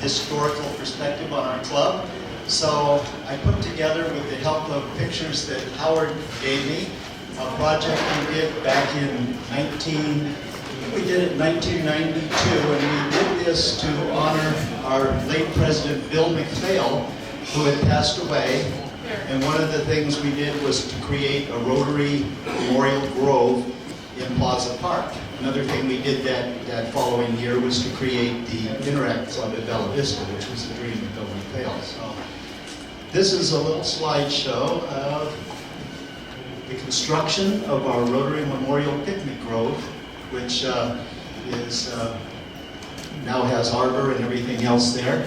historical perspective on our club. So I put together, with the help of pictures that Howard gave me, a project we did back in 1992, and we did this to honor our late President Bill McPhail, who had passed away. And one of the things we did was to create a Rotary Memorial Grove in Plaza Park. Another thing we did that following year was to create the Interact Club at Bella Vista, which was a dream of Bill McPhail. So this is a little slideshow of the construction of our Rotary Memorial Picnic Grove, which now has harbor and everything else there.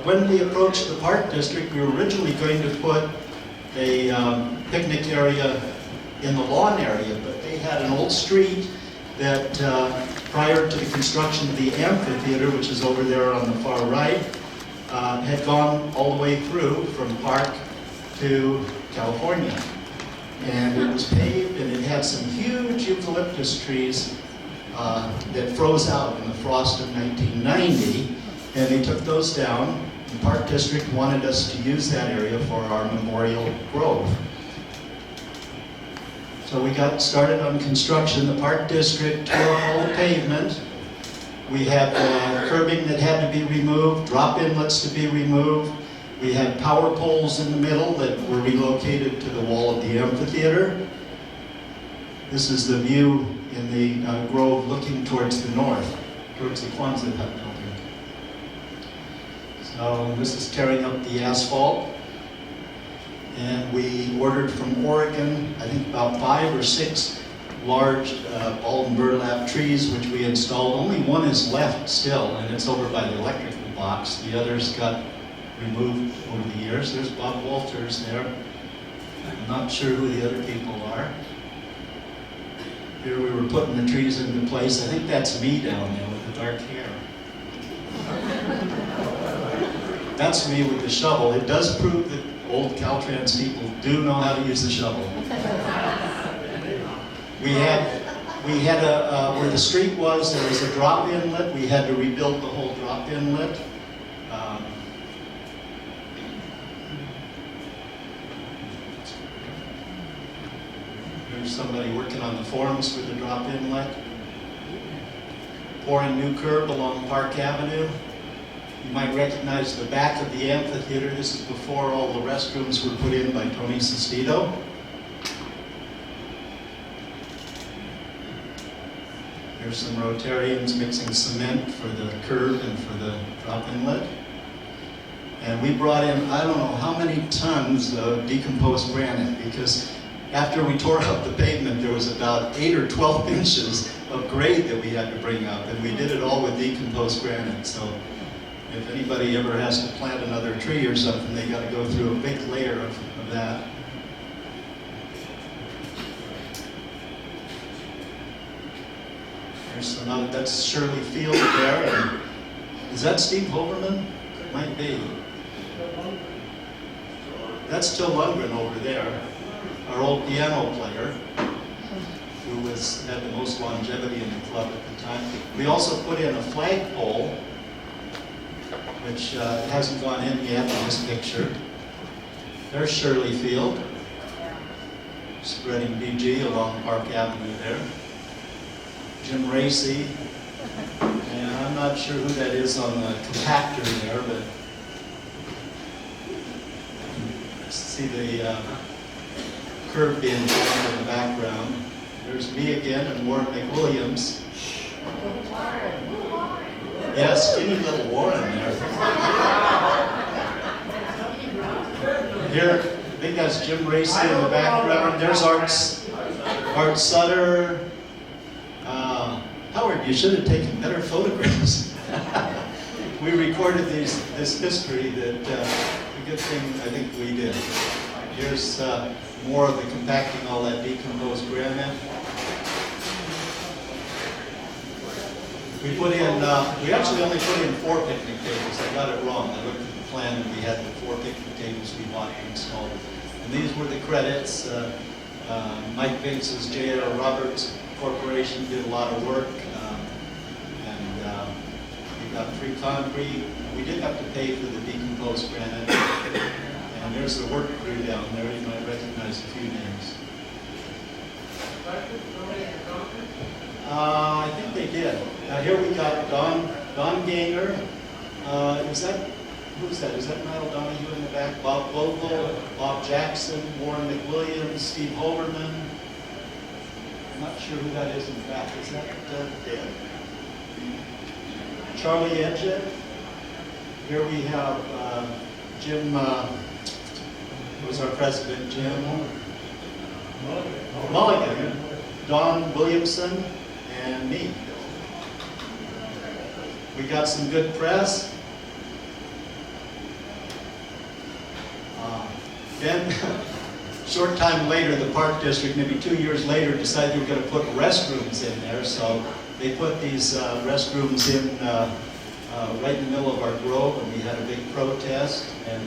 When we approached the Park District, we were originally going to put a picnic area in the lawn area, but they had an old street that prior to the construction of the amphitheater, which is over there on the far right, had gone all the way through from Park to California. And it was paved, and it had some huge eucalyptus trees that froze out in the frost of 1990, and they took those down. The Park District wanted us to use that area for our Memorial Grove. So we got started on construction. The Park District tore all the pavement. We had curbing that had to be removed, drop inlets to be removed. We had power poles in the middle that were relocated to the wall of the amphitheater. This is the view in the grove looking towards the north, towards the Kwanzaa Hut building. So this is tearing up the asphalt. And we ordered from Oregon, I think about 5 or 6 large bald and burlap trees, which we installed. Only one is left still, and it's over by the electrical box. The others got removed over the years. There's Bob Walters there. I'm not sure who the other people are. Here we were putting the trees into place. I think that's me down there with the dark hair. That's me with the shovel. It does prove that old Caltrans people do know how to use the shovel. We had where the street was, there was a drop inlet. We had to rebuild the whole drop inlet. There's somebody working on the forms for the drop inlet. Pouring new curb along Park Avenue. You might recognize the back of the amphitheater. This is before all the restrooms were put in by Tony Sestito. There's some Rotarians mixing cement for the curb and for the drop inlet. And we brought in, I don't know how many tons of decomposed granite, because after we tore up the pavement, there was about 8 or 12 inches of grade that we had to bring up, and we did it all with decomposed granite. So if anybody ever has to plant another tree or something, they got to go through a big layer of that. There's some other, that's Shirley Field there. And is that Steve Hoverman? Might be. That's Till Lundgren over there, our old piano player, who had the most longevity in the club at the time. We also put in a flagpole, which hasn't gone in yet in this picture. There's Shirley Field, spreading BG along Park Avenue there. Jim Racy, and I'm not sure who that is on the compactor there, but see the curb being shown in the background. There's me again and Warren McWilliams. Yeah, skinny little Warren there. Here, I think that's Jim Racy in the background. There's Art Sutter. Howard, you should have taken better photographs. We recorded this history that a good thing I think we did. Here's more of the compacting all that decomposed granite. We actually only put in 4 picnic tables. I got it wrong. I looked at the plan and we had the 4 picnic tables we bought and installed. And these were the credits. Mike Vince's J.R. Roberts Corporation did a lot of work. And we got free concrete. We did have to pay for the decomposed granite. And there's the work crew down there. You might recognize a few names. I think they did. Now here we got Don Gaynor. Who's that? Is that Niall Donahue in the back? Bob Vogel, Bob Jackson, Warren McWilliams, Steve Hoberman. I'm not sure who that is in the back. Is that Dan? Charlie Edgett. Here we have Jim, who's our president, Jim? Mulligan. Don Williamson, and me. We got some good press. Then, short time later, the Park District, maybe 2 years later, decided they were going to put restrooms in there. So they put these restrooms in right in the middle of our grove, and we had a big protest. And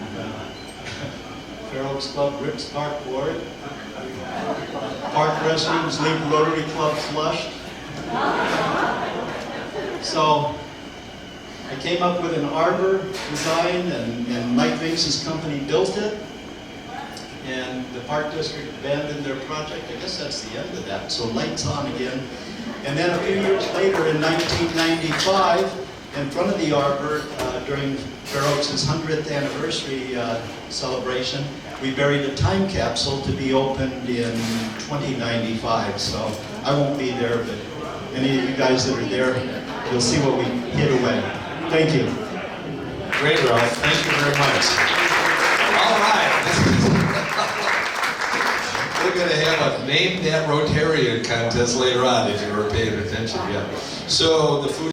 Fair Oaks Club rips park board. Park restrooms leave Rotary Club flushed. So I came up with an arbor design, and Mike Vince's company built it. And the Park District abandoned their project. I guess that's the end of that. So lights on again. And then a few years later, in 1995, in front of the arbor, during Fair Oaks' 100th anniversary celebration, we buried a time capsule to be opened in 2095. So I won't be there, but any of you guys that are there, you'll see what we hid away. Thank you. Great, Ralph. Thank you very much. All right. We're going to have a Name That Rotarian contest later on, if you were paying attention yet. So the food